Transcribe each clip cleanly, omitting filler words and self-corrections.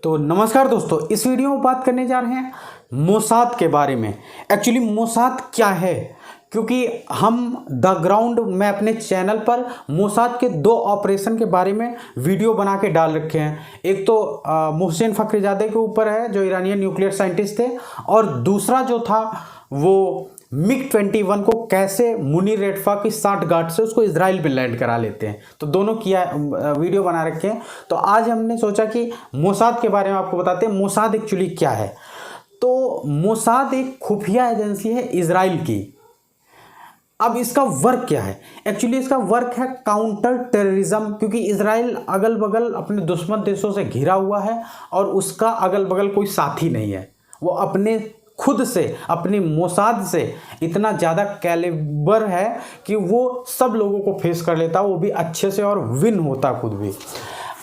तो नमस्कार दोस्तों, इस वीडियो में बात करने जा रहे हैं मोसाद के बारे में। एक्चुअली मोसाद क्या है, क्योंकि हम द ग्राउंड में अपने चैनल पर मोसाद के 2 ऑपरेशन के बारे में वीडियो बना के डाल रखे हैं। एक तो मोहसिन फ़खरीज़ादे के ऊपर है, जो ईरानियन न्यूक्लियर साइंटिस्ट थे, और दूसरा जो था वो MiG-21 को कैसे मुनीर रेटफा की 60 गार्ड से उसको इजराइल में लैंड करा लेते हैं। तो दोनों किया वीडियो बना रखे हैं। तो आज हमने सोचा कि मोसाद के बारे में आपको बताते हैं। मोसाद एक्चुअली क्या है। तो मोसाद एक खुफिया एजेंसी है इजराइल की। अब इसका वर्क क्या है? एक्चुअली इसका वर्क है काउंटर टेररिज्म, क्योंकि इजराइल अगल बगल अपने दुश्मन देशों से घिरा हुआ है और उसका अगल बगल कोई साथी नहीं है। वो अपने खुद से, अपनी मोसाद से इतना ज़्यादा कैलिबर है कि वो सब लोगों को फेस कर लेता, वो भी अच्छे से, और विन होता खुद भी।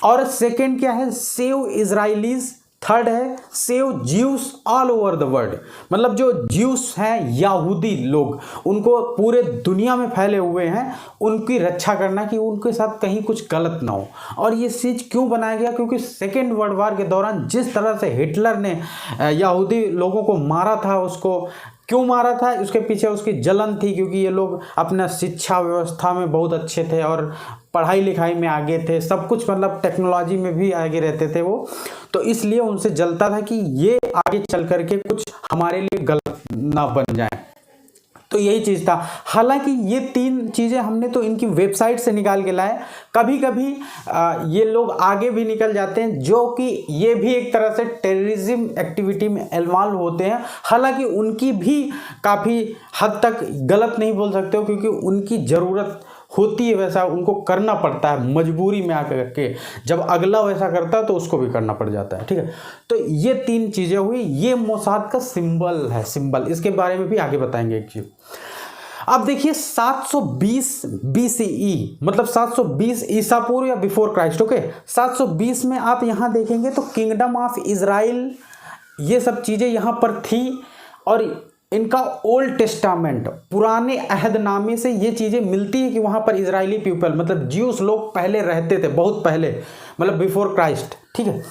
और सेकंड क्या है? Save Israelis. थर्ड है save juice all over the world. मतलब जो ज्यूस हैं, यहूदी लोग, उनको पूरे दुनिया में फैले हुए हैं, उनकी रक्षा करना कि उनके साथ कहीं कुछ गलत ना हो। और ये चीज़ क्यों बनाया गया? क्योंकि सेकेंड वर्ल्ड वार के दौरान जिस तरह से हिटलर ने यहूदी लोगों को मारा था, उसको क्यों मारा था, उसके पीछे उसकी जलन थी, क्योंकि ये लोग अपना शिक्षा व्यवस्था में बहुत अच्छे थे और पढ़ाई लिखाई में आगे थे, सब कुछ, मतलब टेक्नोलॉजी में भी आगे रहते थे वो। तो इसलिए उनसे जलता था कि ये आगे चल करके कुछ हमारे लिए गलत ना बन जाए। तो यही चीज़ था। हालांकि ये 3 चीज़ें हमने तो इनकी वेबसाइट से निकाल के लाए। कभी कभी ये लोग आगे भी निकल जाते हैं, जो कि ये भी एक तरह से टेररिज्म एक्टिविटी में इन्वॉल्व होते हैं। हालांकि उनकी भी काफ़ी हद तक गलत नहीं बोल सकते हो, क्योंकि उनकी ज़रूरत होती है, वैसा उनको करना पड़ता है मजबूरी में आकर के। जब अगला वैसा करता है तो उसको भी करना पड़ जाता है। ठीक है, तो ये 3 चीज़ें हुई। ये मोसाद का सिंबल है, सिंबल। इसके बारे में भी आगे बताएंगे एक चीज़। अब देखिए 720 BCE, मतलब 720 ईसा पूर्व या बिफोर क्राइस्ट। ओके, 720 में आप यहाँ देखेंगे तो किंगडम ऑफ इजराइल, ये सब चीज़ें यहाँ पर थी। और इनका ओल्ड टेस्टामेंट, पुराने अहदनामे से ये चीज़ें मिलती है कि वहाँ पर इजरायली पीपल, मतलब ज्यूस लोग पहले रहते थे, बहुत पहले, मतलब बिफोर क्राइस्ट। ठीक है,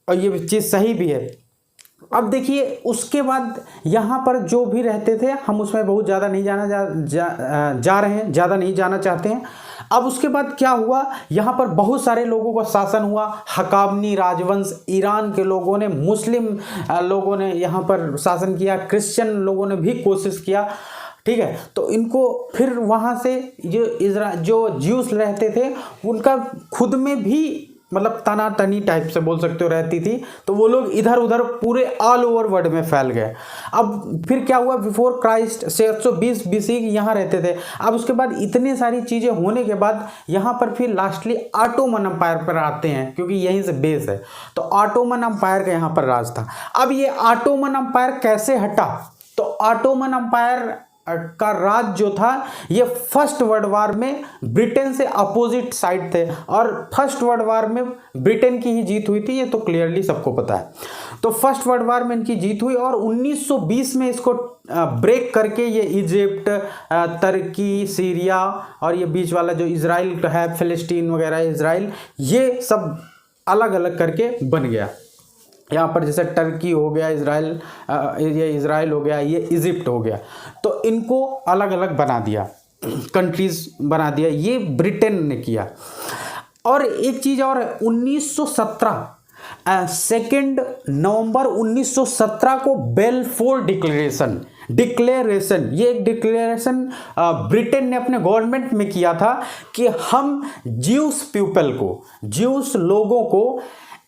और ये चीज़ सही भी है। अब देखिए उसके बाद यहाँ पर जो भी रहते थे, हम उसमें बहुत ज़्यादा नहीं जा रहे हैं, ज़्यादा नहीं जाना चाहते हैं। अब उसके बाद क्या हुआ? यहाँ पर बहुत सारे लोगों का शासन हुआ। हकामनी राजवंश, ईरान के लोगों ने, मुस्लिम लोगों ने यहाँ पर शासन किया, क्रिश्चियन लोगों ने भी कोशिश किया। ठीक है, तो इनको फिर वहाँ से जो ज्यूस रहते थे, उनका खुद में भी मतलब तनातनी टाइप से बोल सकते हो रहती थी। तो वो लोग इधर उधर पूरे ऑल ओवर वर्ल्ड में फैल गए। अब फिर क्या हुआ? बिफोर क्राइस्ट 720 BC यहाँ रहते थे। अब उसके बाद इतनी सारी चीज़ें होने के बाद यहाँ पर फिर लास्टली ऑटोमन अम्पायर पर आते हैं, क्योंकि यहीं से बेस है। तो ऑटोमन अम्पायर का यहाँ पर राज था। अब ये ऑटोमन अम्पायर कैसे हटा? तो ऑटोमन अम्पायर का राज जो था, ये फर्स्ट वर्ल्ड वार में ब्रिटेन से अपोजिट साइड थे, और फर्स्ट वर्ल्ड वार में ब्रिटेन की ही जीत हुई थी, ये तो क्लियरली सबको पता है। तो फर्स्ट वर्ल्ड वार में इनकी जीत हुई, और 1920 में इसको ब्रेक करके ये इजिप्ट, तुर्की, सीरिया, और ये बीच वाला जो इजराइल है, फिलिस्तीन वगैरह इजराइल, ये सब अलग अलग करके बन गया। यहाँ पर जैसे टर्की हो गया, ये इजराइल हो गया, ये इजिप्ट हो गया। तो इनको अलग अलग बना दिया, कंट्रीज बना दिया, ये ब्रिटेन ने किया। और एक चीज़ और, 1917 2 नवंबर 1917 को बेलफोर डिक्लेरेशन, ये एक डिक्लेरेशन ब्रिटेन ने अपने गवर्नमेंट में किया था कि हम ज्यूस पीपल को, ज्यूस लोगों को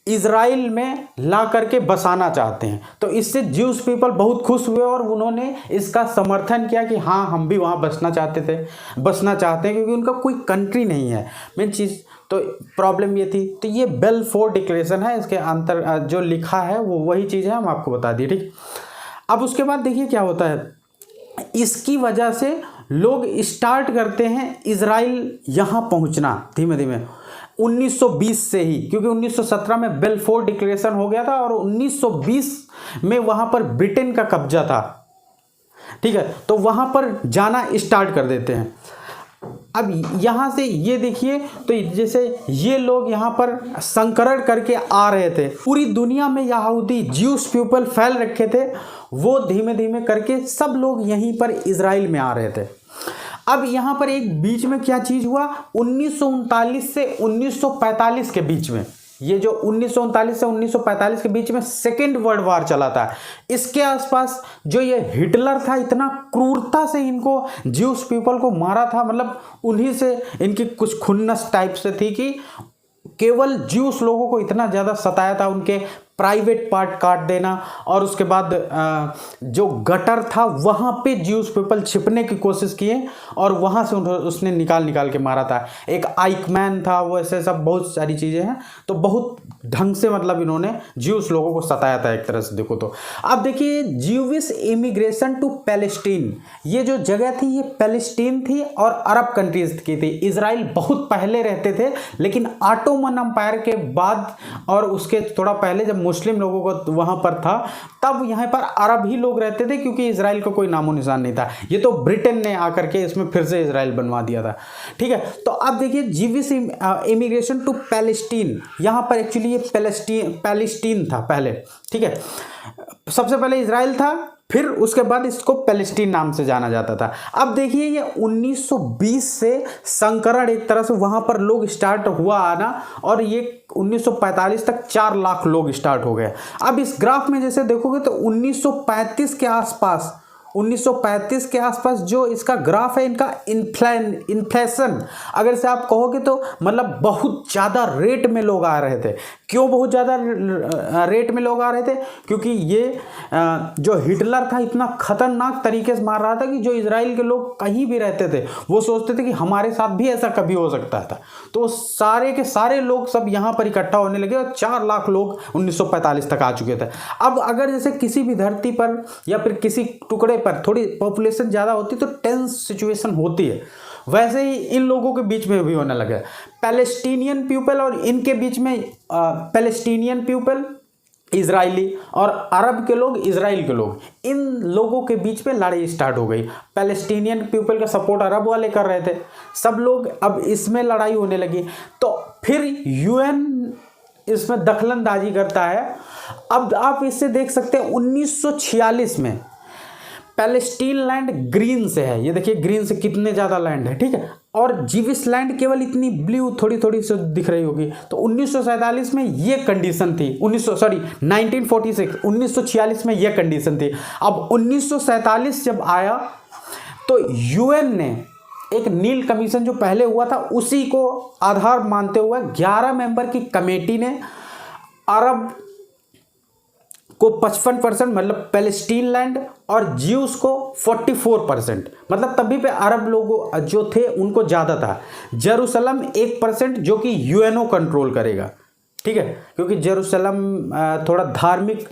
इजराइल में ला करके बसाना चाहते हैं। तो इससे ज्यूस पीपल बहुत खुश हुए और उन्होंने इसका समर्थन किया कि हाँ, हम भी वहाँ बसना चाहते हैं, क्योंकि उनका कोई कंट्री नहीं है। मेन चीज़ तो प्रॉब्लम ये थी। तो ये बेलफोर डिक्लेरेशन है, इसके अंतर जो लिखा है वो वही चीज़ है, हम आपको बता दिए। ठीक, अब उसके बाद देखिए क्या होता है। इसकी वजह से लोग स्टार्ट करते हैं इजराइल यहाँ पहुँचना धीमे धीमे, 1920 से ही, क्योंकि 1917 में बेलफोर डिक्लेरेशन हो गया था और 1920 में वहाँ पर ब्रिटेन का कब्जा था। ठीक है, तो वहाँ पर जाना स्टार्ट कर देते हैं। अब यहाँ से ये देखिए, तो जैसे ये लोग यहाँ पर संकरण करके आ रहे थे, पूरी दुनिया में यहूदी ज्यूस पीपल फैल रखे थे, वो धीमे धीमे करके सब लोग यहीं पर इजराइल में आ रहे थे। अब यहाँ पर एक बीच में क्या चीज़ हुआ, 1939 से 1945 के बीच में, ये जो 1939 से 1945 के बीच में सेकेंड वर्ल्ड वार चला था, इसके आसपास जो ये हिटलर था, इतना क्रूरता से इनको ज्यूस पीपल को मारा था, मतलब उन्हीं से इनकी कुछ खुन्नस टाइप से थी कि केवल ज्यूस लोगों को इतना ज़्यादा सताया था, उनके प्राइवेट पार्ट काट देना, और उसके बाद जो गटर था वहाँ पे ज्यूस पीपल छिपने की कोशिश किए और वहाँ से उसने निकाल के मारा था। एक आइकमैन था, वो ऐसे सब बहुत सारी चीज़ें हैं, तो बहुत ढंग से मतलब इन्होंने ज्यूस लोगों को सताया था एक तरह से देखो तो। अब देखिए ज्यूविश इमिग्रेशन टू पैलेस्टीन, ये जो जगह थी ये पैलेस्टीन थी और अरब कंट्रीज की थी। इजराइल बहुत पहले रहते थे, लेकिन ऑटोमन एम्पायर के बाद और उसके थोड़ा पहले जब मुस्लिम लोगों को वहाँ पर था, तब यहाँ पर अरब ही लोग रहते थे, क्योंकि इजराइल का कोई नामो निशान नहीं था। ये तो ब्रिटेन ने आकर के इसमें फिर से इजराइल बनवा दिया था, ठीक है। तो अब देखिए ज्यूविश इमिग्रेशन टू पैलेस्टीन, यहाँ पर एक्चुअली ये पैलेस्टीन था पहले, ठीक है। सबसे पहले इजराइल था, फिर उसके बाद इसको पैलेस्टीन नाम से जाना जाता था। अब देखिए ये 1920 से संकरण एक तरह से वहाँ पर लोग स्टार्ट हुआ आना, और ये 1945 तक 4 लाख लोग स्टार्ट हो गए। अब इस ग्राफ में जैसे देखोगे तो 1935 के आसपास जो इसका ग्राफ है, इनका इन्फ्लेशन अगर से आप कहोगे तो मतलब बहुत ज़्यादा रेट में लोग आ रहे थे। क्यों बहुत ज़्यादा रेट में लोग आ रहे थे? क्योंकि ये जो हिटलर था इतना खतरनाक तरीके से मार रहा था कि जो इजराइल के लोग कहीं भी रहते थे वो सोचते थे कि हमारे साथ भी ऐसा कभी हो सकता था। तो सारे के सारे लोग सब यहाँ पर इकट्ठा होने लगे और 4 लाख लोग 1945 तक आ चुके थे। अब अगर जैसे किसी भी धरती पर या फिर किसी टुकड़े पर थोड़ी पॉपुलेशन ज़्यादा होती तो टेंस सिचुएशन होती है, वैसे ही इन लोगों के बीच में भी होने लगा। पैलेस्टीनियन पीपल और इनके बीच में पैलेस्टीनियन पीपल इजरायली और अरब के लोग इजराइल के लोग, इन लोगों के बीच में लड़ाई स्टार्ट हो गई। पैलेस्टीनियन पीपल का सपोर्ट अरब वाले कर रहे थे, सब लोग, अब इसमें लड़ाई होने लगी। तो फिर यूएन इसमें दखलंदाजी करता है। अब आप इससे देख सकते हैं 1946 में पैलेस्टीन लैंड ग्रीन से है, ये देखिए ग्रीन से कितने ज़्यादा लैंड है, ठीक है। और जीविश लैंड केवल इतनी ब्लू थोड़ी थोड़ी से दिख रही होगी। तो 1947 में ये कंडीशन थी, 1946 में ये कंडीशन थी। अब 1947 जब आया तो यूएन ने एक नील कमीशन जो पहले हुआ था उसी को आधार मानते हुए 11 मेंबर की कमेटी ने अरब को 55% मतलब पैलेस्टीन लैंड और ज्यूस को 44%, मतलब तभी पे अरब लोगों जो थे उनको ज़्यादा था। जेरूसलम 1% जो कि यूएनओ कंट्रोल करेगा, ठीक है, क्योंकि जेरूसलम थोड़ा धार्मिक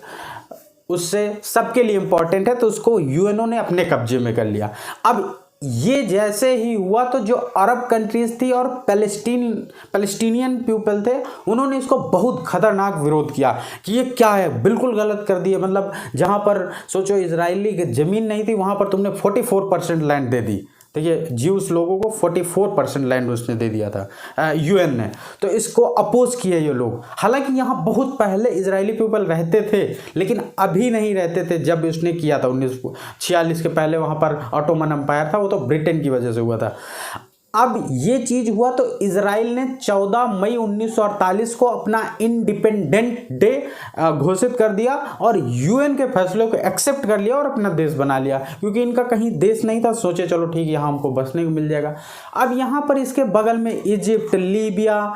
उससे सबके लिए इम्पोर्टेंट है, तो उसको यूएनओ ने अपने कब्जे में कर लिया। अब ये जैसे ही हुआ तो जो अरब कंट्रीज थी और पैलेस्टीनियन पीपल थे उन्होंने इसको बहुत खतरनाक विरोध किया कि ये क्या है, बिल्कुल गलत कर दिए। मतलब जहाँ पर सोचो इजरायली की ज़मीन नहीं थी वहाँ पर तुमने 44% लैंड दे दी। देखिए ज्यूस लोगों को 44% लैंड उसने दे दिया था यूएन ने, तो इसको अपोज किए ये लोग। हालांकि यहाँ बहुत पहले इजरायली पीपल रहते थे, लेकिन अभी नहीं रहते थे जब उसने किया था 1946 के पहले वहाँ पर ऑटोमन एम्पायर था, वो तो ब्रिटेन की वजह से हुआ था। अब ये चीज़ हुआ तो इजराइल ने 14 मई 1948 को अपना इंडिपेंडेंट डे घोषित कर दिया और यूएन के फैसले को एक्सेप्ट कर लिया और अपना देश बना लिया, क्योंकि इनका कहीं देश नहीं था। सोचे चलो ठीक है यहाँ हमको बसने को मिल जाएगा। अब यहाँ पर इसके बगल में इजिप्ट, लीबिया,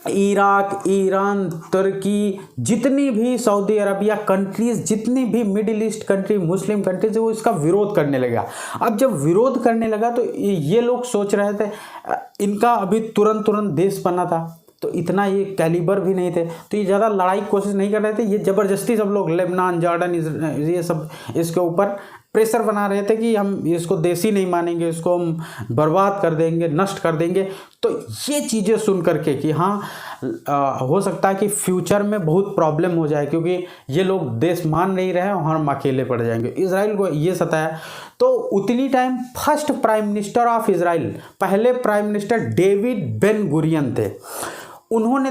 इराक, ईरान, तुर्की, जितनी भी सऊदी अरबिया कंट्रीज, जितनी भी middle east country, Muslim countries, वो इसका विरोध करने लगा। अब जब विरोध करने लगा तो ये लोग सोच रहे थे, इनका अभी तुरंत देश बना था तो इतना ये कैलिबर भी नहीं थे, तो ये ज़्यादा लड़ाई की कोशिश नहीं कर रहे थे। ये ज़बरदस्ती सब लोग लेबनान, जॉर्डन, ये सब इसके ऊपर प्रेशर बना रहे थे कि हम इसको देसी नहीं मानेंगे, इसको हम बर्बाद कर देंगे, नष्ट कर देंगे। तो ये चीज़ें सुन करके कि हाँ हो सकता है कि फ्यूचर में बहुत प्रॉब्लम हो जाए, क्योंकि ये लोग देश मान नहीं रहे और हम अकेले पड़ जाएंगे, इजराइल को ये सताया। तो उतनी time first prime minister of Israel, पहले prime minister David Ben Gurion थे। उन्होंने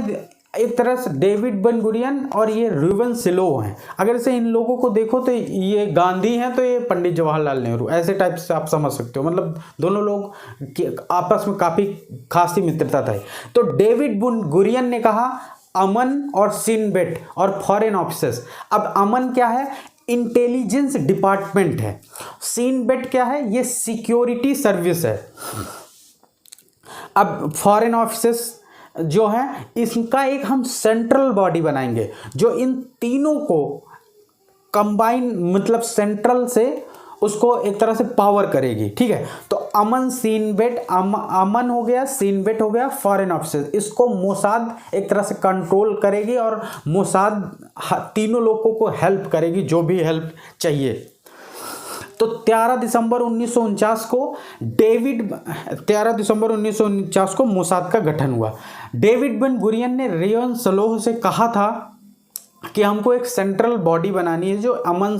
एक तरह से डेविड बेन गुरियन और ये रूवन सिलोव हैं, अगर से इन लोगों को देखो तो ये गांधी हैं तो ये पंडित जवाहरलाल नेहरू, ऐसे टाइप से आप समझ सकते हो। मतलब दोनों लोग आपस में काफ़ी खासी मित्रता था। तो डेविड बेन गुरियन ने कहा अमन और सिनबेट और फॉरेन ऑफिसर्स। अब अमन क्या है? इंटेलिजेंस डिपार्टमेंट है। सिनबेट क्या है? ये सिक्योरिटी सर्विस है। अब फॉरेन ऑफिसर्स जो है, इसका एक हम सेंट्रल बॉडी बनाएंगे जो इन तीनों को कंबाइन, मतलब सेंट्रल से उसको एक तरह से पावर करेगी। ठीक है, तो अमन सिनबेट, अमन हो गया, सिनबेट हो गया, फॉरेन ऑफिसर्स, इसको मोसाद एक तरह से कंट्रोल करेगी और मोसाद तीनों लोगों को हेल्प करेगी जो भी हेल्प चाहिए। तो 13 दिसंबर 1949 को मोसाद का गठन हुआ। डेविड बेन गुरियन ने रेवन सलोह से कहा था कि हमको एक सेंट्रल बॉडी बनानी है जो अमन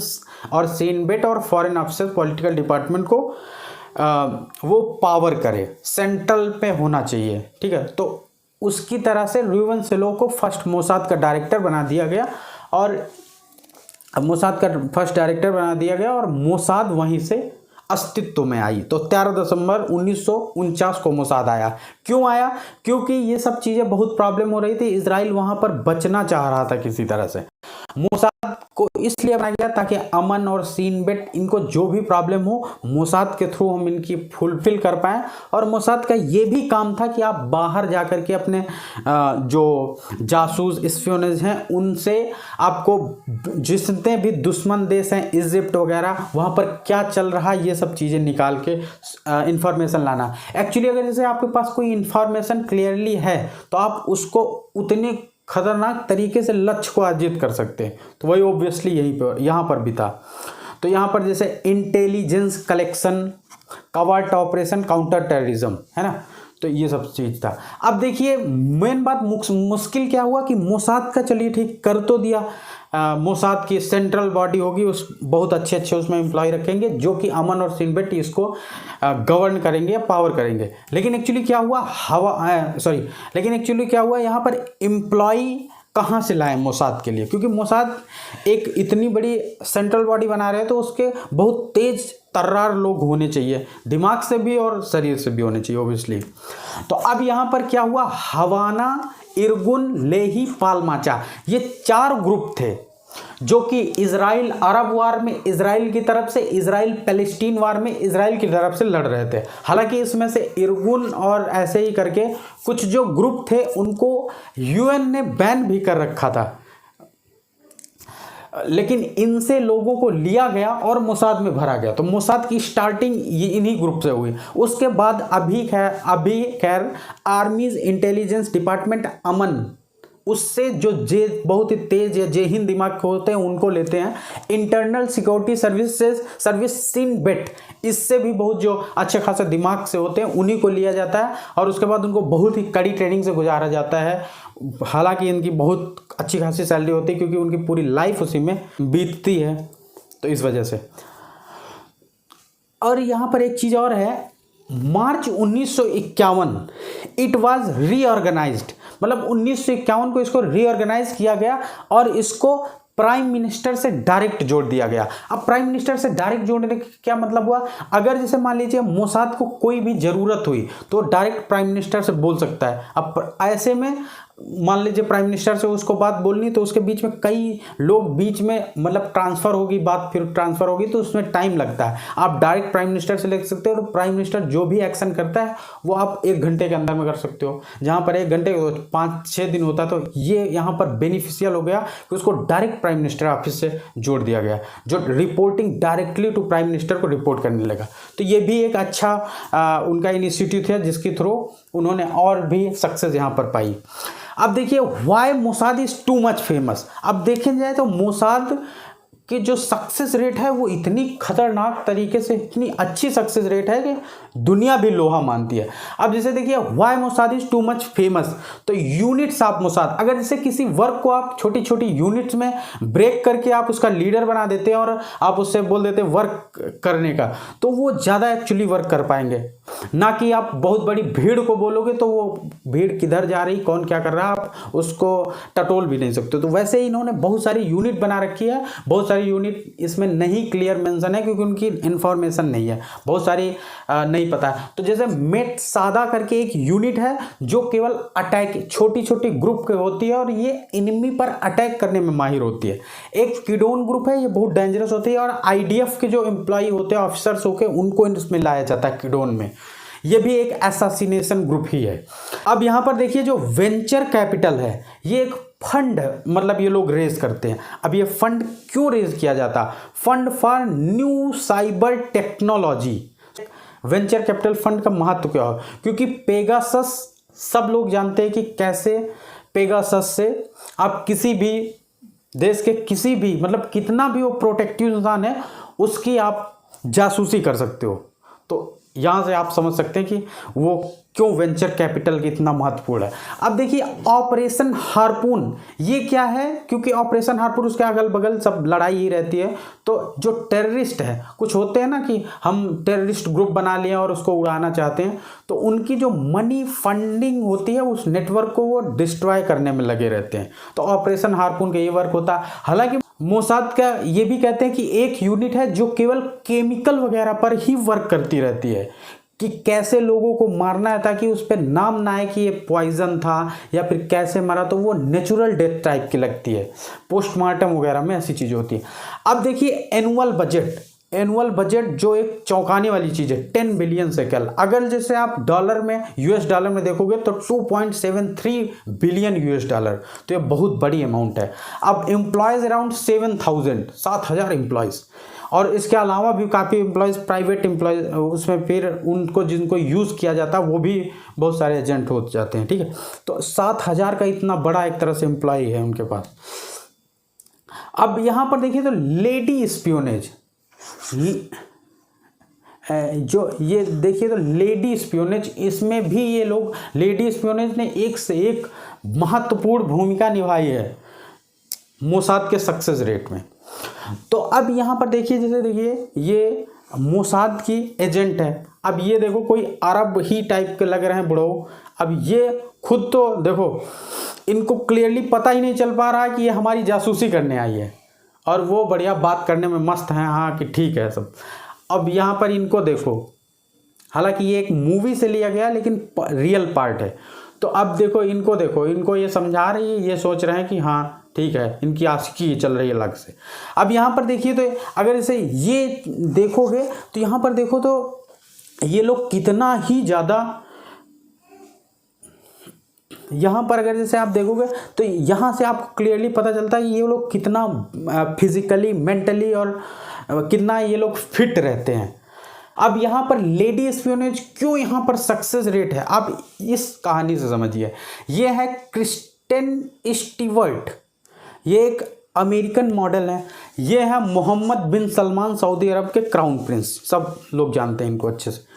और सिनबेट और फॉरेन ऑफिसर्स पॉलिटिकल डिपार्टमेंट को वो पावर करे, सेंट्रल पे होना चाहिए। ठीक है, तो उसकी तरह से रेवन सलोह को फर्स्ट मोसाद का डायरेक्टर बना दिया गया और मोसाद का फर्स्ट डायरेक्टर बना दिया गया और मोसाद वहीं से अस्तित्व में आई। तो 13 दिसंबर 1949 को मोसाद आया। क्यों आया? क्योंकि ये सब चीज़ें बहुत प्रॉब्लम हो रही थी, इजराइल वहाँ पर बचना चाह रहा था किसी तरह से। मोसाद को इसलिए बनाया गया ताकि अमन और सिनबेट, इनको जो भी प्रॉब्लम हो मोसाद के थ्रू हम इनकी फुलफिल कर पाएँ। और मोसाद का ये भी काम था कि आप बाहर जा कर के अपने जो जासूस स्पियोनेज हैं उनसे आपको जितने भी दुश्मन देश हैं, इजिप्ट वगैरह, वहाँ पर क्या चल रहा है ये सब चीज़ें निकाल के इंफॉर्मेशन लाना। एक्चुअली अगर जैसे आपके पास कोई इंफॉर्मेशन क्लियरली है तो आप उसको उतने खतरनाक तरीके से लक्ष्य को अर्जित कर सकते हैं। तो वही ऑब्वियसली यहीं पर यहाँ पर भी था। तो यहाँ पर जैसे intelligence collection, covert operation, counter terrorism, है ना, तो ये सब चीज़ था। अब देखिए मेन बात मुश्किल क्या हुआ कि मोसाद का, चलिए ठीक कर तो दिया, मोसाद की सेंट्रल बॉडी होगी, उस बहुत अच्छे उसमें एम्प्लॉय रखेंगे जो कि अमन और सिनबेट इसको गवर्न करेंगे या पावर करेंगे। लेकिन एक्चुअली क्या हुआ, यहाँ पर एम्प्लॉय कहाँ से लाए मोसाद के लिए? क्योंकि मोसाद एक इतनी बड़ी सेंट्रल बॉडी बना रहे हैं तो उसके बहुत तेज तर्रार लोग होने चाहिए, दिमाग से भी और शरीर से भी होने चाहिए ऑब्वियसली। तो अब यहाँ पर क्या हुआ, हवाना, इरगुन, लेही, पालमाचा, ये 4 ग्रुप थे जो कि इजराइल अरब वार में इजराइल की तरफ से, इजराइल पैलेस्टीन वार में इजराइल की तरफ से लड़ रहे थे। हालांकि इसमें से इरगुन और ऐसे ही करके कुछ जो ग्रुप थे उनको यूएन ने बैन भी कर रखा था, लेकिन इनसे लोगों को लिया गया और मोसाद में भरा गया। तो मोसाद की स्टार्टिंग ये इन्हीं ग्रुप से हुई। उसके बाद अभी खैर आर्मीज इंटेलिजेंस डिपार्टमेंट अमन, उससे जो बहुत ही तेज या जे हिंद दिमाग के होते हैं उनको लेते हैं। इंटरनल सिक्योरिटी सर्विस सिनबेट, इससे भी बहुत जो अच्छे खासे दिमाग से होते हैं उन्हीं को लिया जाता है और उसके बाद उनको बहुत ही कड़ी ट्रेनिंग से गुजारा जाता है। हालांकि इनकी बहुत अच्छी खासी सैलरी होती है क्योंकि उनकी पूरी लाइफ उसी में बीतती है, तो इस वजह से। और यहाँ पर एक चीज़ और है, मार्च 1951 इट वाज रीऑर्गेनाइज्ड, मतलब 1951 को इसको रीऑर्गेनाइज किया गया और इसको प्राइम मिनिस्टर से डायरेक्ट जोड़ दिया गया। अब प्राइम मिनिस्टर से डायरेक्ट जोड़ने का क्या मतलब हुआ, अगर जैसे मान लीजिए मोसाद को कोई भी ज़रूरत हुई तो डायरेक्ट प्राइम मिनिस्टर से बोल सकता है। अब ऐसे में मान लीजिए प्राइम मिनिस्टर से उसको बात बोलनी तो उसके बीच में कई लोग बीच में मतलब ट्रांसफ़र होगी बात, फिर ट्रांसफ़र होगी तो उसमें टाइम लगता है। आप डायरेक्ट प्राइम मिनिस्टर से ले सकते हो, तो प्राइम मिनिस्टर जो भी एक्शन करता है वो आप 1 घंटे के अंदर में कर सकते हो, जहाँ पर 1 घंटे 5-6 दिन होता है। तो ये यहाँ पर बेनिफिशियल हो गया कि उसको डायरेक्ट प्राइम मिनिस्टर ऑफिस से जोड़ दिया गया, जो reporting directly to prime minister को रिपोर्ट करने लगा। तो ये भी एक अच्छा उनका इनिशिएटिव है जिसके थ्रू उन्होंने और भी सक्सेस यहाँ पर पाई। अब देखिए why Mossad is too much famous. अब देखें जाए तो मोसाद कि जो सक्सेस रेट है वो इतनी खतरनाक तरीके से, इतनी अच्छी सक्सेस रेट है कि दुनिया भी लोहा मानती है। अब जैसे देखिए why Mossad is too much famous, तो यूनिट्स ऑफ मोसाद, अगर जैसे किसी वर्क को आप छोटी छोटी यूनिट्स में ब्रेक करके आप उसका लीडर बना देते हैं और आप उससे बोल देते हैं वर्क करने का, तो वो ज़्यादा एक्चुअली वर्क कर पाएंगे, ना कि आप बहुत बड़ी भीड़ को बोलोगे तो वो भीड़ किधर जा रही, कौन क्या कर रहा है, आप उसको टटोल भी नहीं सकते। तो वैसे ही इन्होंने बहुत सारी यूनिट बना रखी है, बहुत सारी यूनिट इसमें नहीं क्लियर मेंशन है क्योंकि उनकी इन्फॉर्मेशन नहीं है, बहुत सारी नहीं पता है। तो जैसे मेट सादा करके एक यूनिट है जो केवल अटैक, छोटी छोटी ग्रुप के होती है और ये एनिमी पर अटैक करने में माहिर होती है। एक किडोन ग्रुप है, ये बहुत डेंजरस होती है और आईडीएफ के जो एम्प्लॉय होते हैं, ऑफिसर्स होके, उनको इसमें लाया जाता है किडोन में। ये भी एक एसासिनेशन ग्रुप ही है। अब यहाँ पर देखिए जो वेंचर कैपिटल है, ये एक फंड, मतलब ये लोग रेज करते हैं। अब ये फंड क्यों रेज किया जाता? Fund for new cyber technology. Venture capital fund का महत्व क्या है? क्योंकि पेगासस, सब लोग जानते हैं कि कैसे पेगासस से आप किसी भी देश के किसी भी, मतलब कितना भी वो प्रोटेक्टिव इंसान है, उसकी आप जासूसी कर सकते हो। तो यहाँ से आप समझ सकते हैं कि वो क्यों वेंचर कैपिटल की इतना महत्वपूर्ण है। अब देखिए ऑपरेशन हार्पून, ये क्या है? क्योंकि ऑपरेशन हार्पून, उसके अगल बगल सब लड़ाई ही रहती है। तो जो टेररिस्ट है, कुछ होते हैं ना कि हम टेररिस्ट ग्रुप बना लिया और उसको उड़ाना चाहते हैं, तो उनकी जो मनी फंडिंग होती है उस नेटवर्क को वो डिस्ट्रॉय करने में लगे रहते हैं। तो ऑपरेशन हार्पून का ये वर्क होता है। हालांकि मोसाद का ये भी कहते हैं कि एक यूनिट है जो केवल केमिकल वगैरह पर ही वर्क करती रहती है, कि कैसे लोगों को मारना है ताकि उस पर नाम ना आए कि ये पॉइजन था या फिर कैसे मरा, तो वो नेचुरल डेथ टाइप की लगती है। पोस्टमार्टम वगैरह में ऐसी चीज़ें होती है। अब देखिए एनुअल बजट, एनुअल बजट जो एक चौंकाने वाली चीज़ है, 10 बिलियन शेकल। अगर जैसे आप डॉलर में, यूएस डॉलर में देखोगे तो 2.73 बिलियन यूएस डॉलर, तो ये बहुत बड़ी अमाउंट है। अब एम्प्लॉयज़ अराउंड 7,000 एम्प्लॉयज़, और इसके अलावा भी काफ़ी एम्प्लॉयज़, प्राइवेट एम्प्लॉयज़, उसमें फिर उनको जिनको यूज़ किया जाता है वो भी बहुत सारे एजेंट हो जाते हैं, ठीक है। तो 7,000 का इतना बड़ा एक तरह से एम्प्लॉय है उनके पास। अब यहाँ पर देखिए तो लेडी स्पियोनेज, जो ये देखिए तो लेडी स्पियोनेज, इसमें भी ये लोग, लेडी स्पियोनेज ने एक से एक महत्वपूर्ण भूमिका निभाई है मोसाद के सक्सेस रेट में। तो अब यहाँ पर देखिए, जैसे देखिए ये मोसाद की एजेंट है। अब ये देखो कोई अरब ही टाइप के लग रहे हैं बुढ़ो। अब ये खुद तो देखो, इनको क्लियरली पता ही नहीं चल पा रहा है कि ये हमारी जासूसी करने आई है, और वो बढ़िया बात करने में मस्त हैं, हाँ कि ठीक है सब। अब यहाँ पर इनको देखो, हालांकि ये एक मूवी से लिया गया लेकिन रियल पार्ट है। तो अब देखो इनको, देखो इनको ये समझा रही है, ये सोच रहे हैं कि हाँ ठीक है, इनकी आशिकी चल रही है अलग से। अब यहाँ पर देखिए तो अगर इसे ये देखोगे तो यहाँ पर देखो तो ये लोग कितना ही ज़्यादा, यहाँ पर अगर जैसे आप देखोगे तो यहाँ से आपको क्लियरली पता चलता है कि ये लोग कितना फिजिकली, मेंटली और कितना ये लोग फिट रहते हैं। अब यहाँ पर लेडी स्पियोनेज क्यों यहाँ पर सक्सेस रेट है, आप इस कहानी से समझिए। ये है क्रिस्टेन स्टीवर्ट, ये एक अमेरिकन मॉडल है। ये है मोहम्मद बिन सलमान, सऊदी अरब के क्राउन प्रिंस, सब लोग जानते हैं इनको अच्छे से।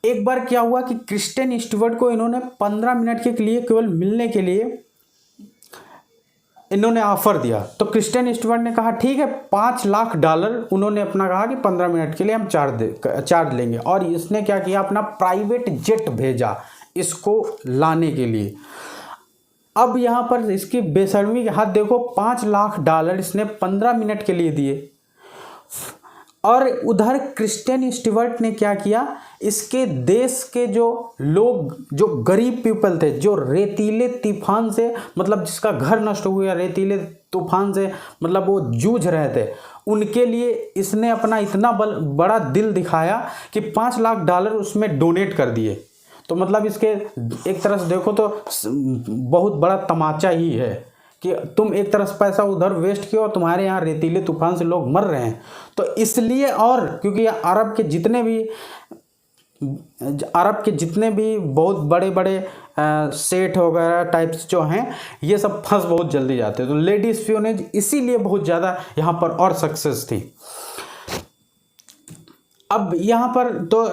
एक बार क्या हुआ कि क्रिस्टेन स्टीवर्ट को इन्होंने 15 मिनट के लिए केवल मिलने के लिए इन्होंने ऑफर दिया। तो क्रिस्टेन स्टीवर्ट ने कहा ठीक है, $5 लाख उन्होंने अपना कहा कि 15 मिनट के लिए हम चार्ज लेंगे। और इसने क्या किया, अपना प्राइवेट जेट भेजा इसको लाने के लिए। अब यहाँ पर इसकी बेशर्मी के हाथ देखो, $5 लाख इसने 15 मिनट के लिए दिए। और उधर क्रिस्टेन स्टीवर्ट ने क्या किया, इसके देश के जो लोग, जो गरीब पीपल थे, जो रेतीले तूफान से, मतलब जिसका घर नष्ट हो गया रेतीले तूफान से, मतलब वो जूझ रहे थे, उनके लिए इसने अपना इतना बड़ा दिल दिखाया कि $5 लाख उसमें डोनेट कर दिए। तो मतलब इसके एक तरह से देखो तो बहुत बड़ा तमाचा ही है कि तुम एक तरह से पैसा उधर वेस्ट किया और तुम्हारे यहाँ रेतीले तूफान से लोग मर रहे हैं। तो इसलिए, और क्योंकि अरब के जितने भी अरब के जितने भी बहुत बड़े बड़े सेठ वगैरह टाइप्स जो हैं ये सब फंस बहुत जल्दी जाते हैं। तो लेडी स्पियोनेज इसीलिए बहुत ज़्यादा यहाँ पर और सक्सेस थी। अब यहाँ पर तो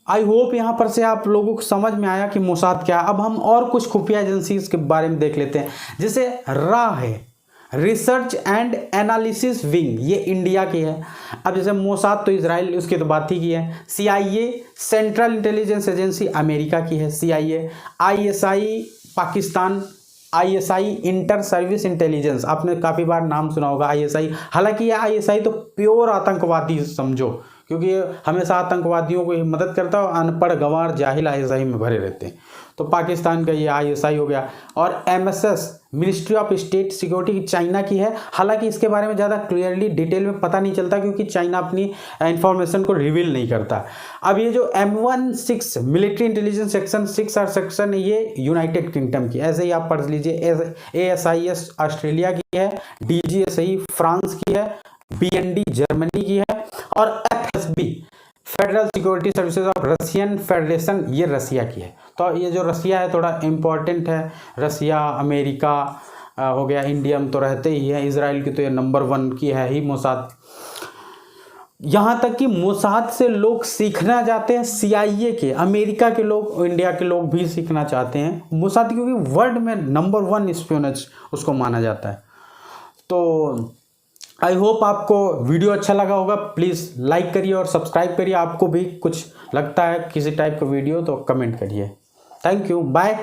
आई होप यहाँ पर से आप लोगों को समझ में आया कि मोसाद क्या है। अब हम और कुछ खुफिया एजेंसीज के बारे में देख लेते हैं। जैसे रा है, रिसर्च एंड एनालिसिस विंग, ये इंडिया की है। अब जैसे मोसाद तो इजराइल, उसकी तो बात ही की है। CIA central intelligence agency America की है CIA। ISI Pakistan, ISI inter service intelligence, आपने काफ़ी बार नाम सुना होगा ISI। हालांकि ये ISI तो प्योर आतंकवादी समझो, क्योंकि ये हमेशा आतंकवादियों को मदद करता है और अनपढ़ गंवार जाहिल ISI में भरे रहते हैं। तो पाकिस्तान का ये ISI हो गया। और MSS ministry of state security China की है। हालांकि इसके बारे में ज़्यादा क्लियरली डिटेल में पता नहीं चलता, क्योंकि चाइना अपनी इंफॉर्मेशन को रिवील नहीं करता। अब ये जो M16 मिलिट्री इंटेलिजेंस सेक्शन 6 और सेक्शन, ये यूनाइटेड किंगडम की, ऐसे ही आप पढ़ लीजिए। ASIS ऑस्ट्रेलिया की है, DGSI फ्रांस की है, BND जर्मनी की है, और FSB federal security services of Russian federation, ये रसिया की है। तो ये जो रसिया है थोड़ा इम्पोर्टेंट है। रसिया, अमेरिका हो गया, इंडिया में तो रहते ही है, इजराइल की तो ये नंबर 1 की है ही मोसाद। यहाँ तक कि मोसाद से लोग सीखना चाहते हैं, CIA के, अमेरिका के लोग, इंडिया के लोग भी सीखना चाहते हैं मोसाद, क्योंकि वर्ल्ड में नंबर 1 स्पियोनेज उसको माना जाता है। तो आई होप आपको वीडियो अच्छा लगा होगा। प्लीज़ लाइक करिए और सब्सक्राइब करिए। आपको भी कुछ लगता है किसी टाइप का वीडियो तो कमेंट करिए। Thank you, bye.